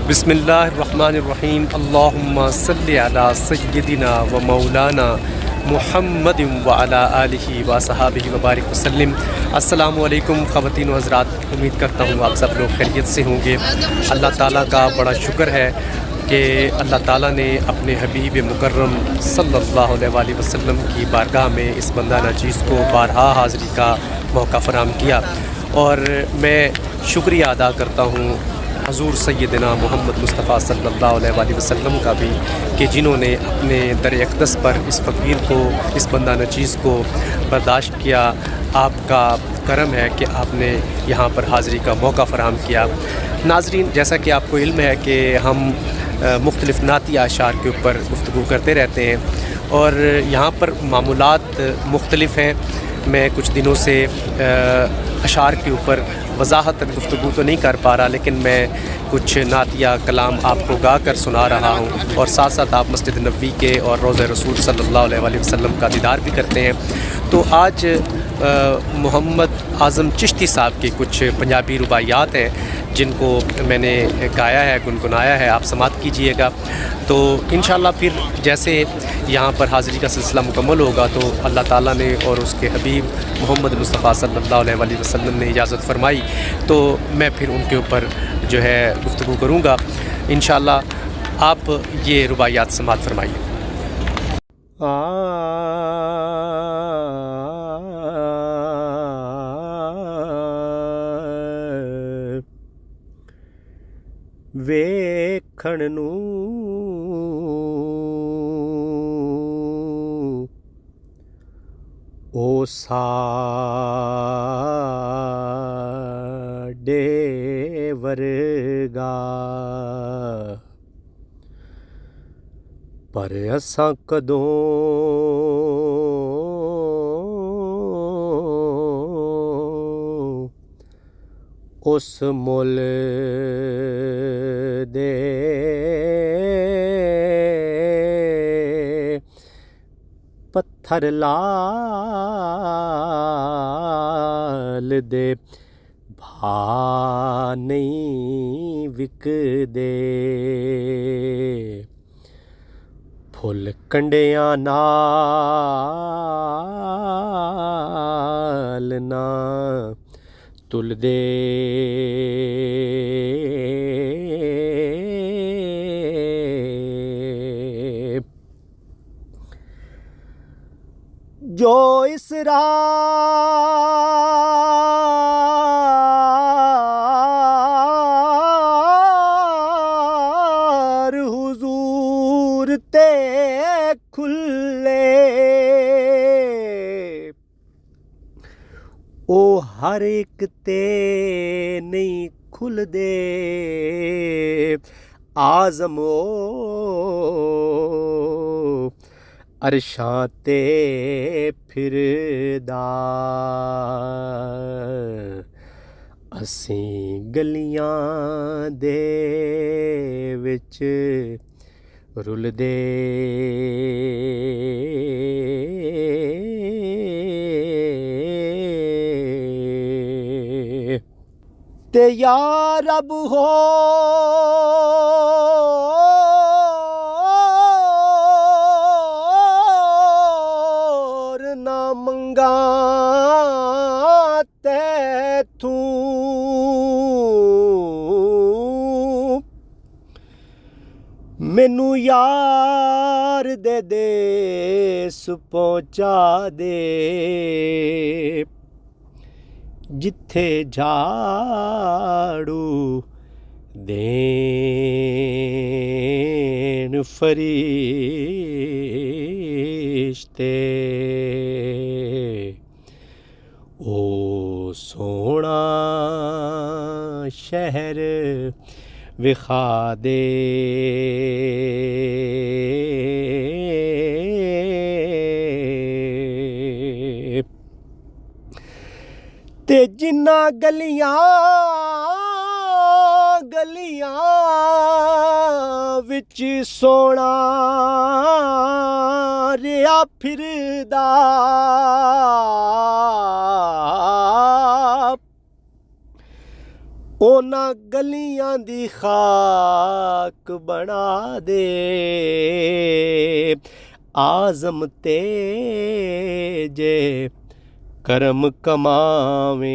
بسم اللہ الرحمن الرحیم اللہم صلی علی سیدنا و مولانا محمد وعلی آلہ و صحابہ وبارک وسلم۔ السلام علیکم خواتین و حضرات، امید کرتا ہوں آپ سب لوگ خیریت سے ہوں گے۔ اللہ تعالیٰ کا بڑا شکر ہے کہ اللہ تعالیٰ نے اپنے حبیب مکرم صلی اللہ علیہ وآلہ وسلم کی بارگاہ میں اس بندہ ناچیز کو بارہا حاضری کا موقع فراہم کیا، اور میں شکریہ ادا کرتا ہوں حضور سیدنا محمد مصطفیٰ صلی اللہ علیہ وآلہ وسلم کا بھی، کہ جنہوں نے اپنے در اقدس پر اس فقیر کو، اس بندہ نچیز کو برداشت کیا۔ آپ کا کرم ہے کہ آپ نے یہاں پر حاضری کا موقع فراہم کیا۔ ناظرین، جیسا کہ آپ کو علم ہے کہ ہم مختلف نعتی اشعار کے اوپر گفتگو کرتے رہتے ہیں، اور یہاں پر معمولات مختلف ہیں۔ میں کچھ دنوں سے اشعار کے اوپر وضاحت گفتگو تو نہیں کر پا رہا، لیکن میں کچھ نعتیہ کلام آپ کو گا کر سنا رہا ہوں، اور ساتھ ساتھ آپ مسجد نبوی کے اور روضہ رسول صلی اللہ علیہ وآلہ وسلم کا دیدار بھی کرتے ہیں۔ تو آج محمد اعظم چشتی صاحب کی کچھ پنجابی رباعیات ہیں جن کو میں نے گایا ہے، گنگنایا ہے، آپ سماعت کیجئے گا۔ تو انشاءاللہ پھر جیسے یہاں پر حاضری کا سلسلہ مکمل ہوگا تو اللہ تعالیٰ نے اور اس کے حبیب محمد مصطفیٰ صلی اللہ علیہ وآلہ وسلم نے اجازت فرمائی تو میں پھر ان کے اوپر جو ہے گفتگو کروں گا۔ انشاءاللہ آپ یہ رباعیات سماعت فرمائیے۔ ਵੇਖਣ ਨੂੰ ਉਹ ਸਾਡੇ ਵਰਗਾ, ਪਰ ਅਸਾਂ ਕਦੋਂ ਉਸ ਮੁੱਲ ਦੇ ਪੱਥਰ ਲਾਲ ਦੇ ਭਾ ਨਹੀਂ ਵਿਕਦੇ, ਫੁੱਲ ਕੰਡਿਆਂ ਨਾਲ ਨਾ ਤੁਲਦੇ, ਜੋ ਇਸਰਾਰ ਹੁਜ਼ੂਰ ਤੇ ਖੁੱਲੇ, ਉਹ ਹਰ ਇੱਕ ਤੇ ਨਹੀਂ ਖੁੱਲਦੇ। ਆਜ਼ਮ ਉਹ ਅਰਸ਼ਾਂ ਤੇ ਫਿਰਦਾ, ਅਸੀਂ ਗਲੀਆਂ ਦੇ ਵਿੱਚ ਰੁਲਦੇ, ਤੇ ਯਾ ਰੱਬ ਹੋਰ ਨਾ ਮੰਗਾ ਤੈਥੋਂ, ਮੈਨੂੰ ਯਾਰ ਦੇ ਦੇਸ ਪਹੁੰਚਾ ਦੇ, ਜਿੱਥੇ ਝਾੜੂ ਦੇਣ ਫਰਿਸ਼ਤੇ, ਉਹ ਸੋਹਣਾ ਸ਼ਹਿਰ ਵਿਖਾ ਦੇ, ਤੇ ਜਿਨ੍ਹਾਂ ਗਲੀਆਂ ਵਿੱਚ ਸੋਹਣਾ ਰਿਹਾ ਫਿਰਦਾ, ਉਹਨਾਂ ਗਲੀਆਂ ਦੀ ਖਾਕ ਬਣਾ ਦੇ ਆਜ਼ਮ ਤੇ ਜੇ ਕਰਮ ਕਮਾਵੇਂ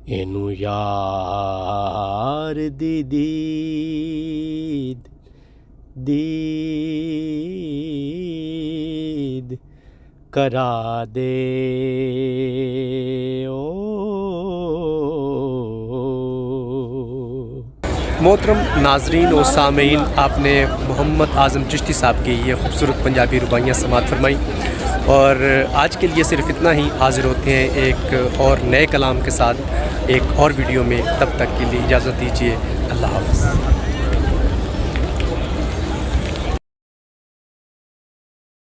ਇਹਨੂੰ ਯਾਰ ਦੀ ਦੀਦ کرا دے محترم ناظرین و سامعین، آپ نے محمد اعظم چشتی صاحب کی یہ خوبصورت پنجابی رباعیاں سماعت فرمائی، اور آج کے لیے صرف اتنا ہی. حاضر ہوتے ہیں ایک اور نئے کلام کے ساتھ ایک اور ویڈیو میں. تب تک کے لیے اجازت دیجیے. اللہ حافظ.